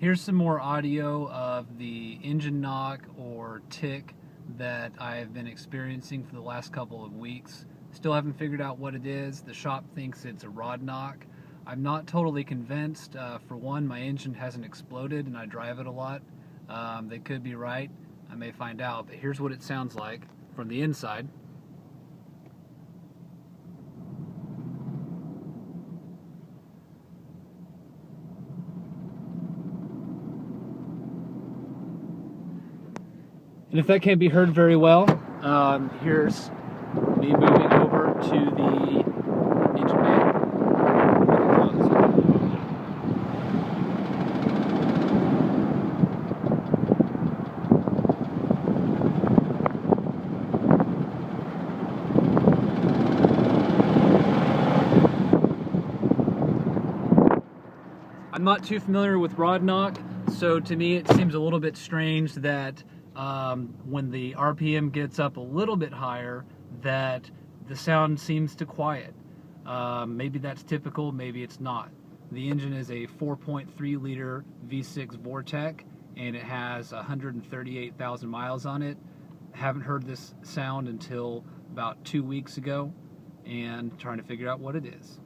Here's some more audio of the engine knock or tick that I've been experiencing for the last couple of weeks. Still haven't figured out what it is. The shop thinks it's a rod knock. I'm not totally convinced. For one, my engine hasn't exploded and I drive it a lot. They could be right. I may find out, but here's what it sounds like from the inside. And if that can't be heard very well, here's me moving over to the engine bay. I'm not too familiar with rod knock, so to me it seems a little bit strange that when the RPM gets up a little bit higher, that the sound seems to quiet. Maybe that's typical, maybe it's not. The engine is a 4.3 liter V6 Vortec and it has 138,000 miles on it. Haven't heard this sound until about 2 weeks ago and trying to figure out what it is.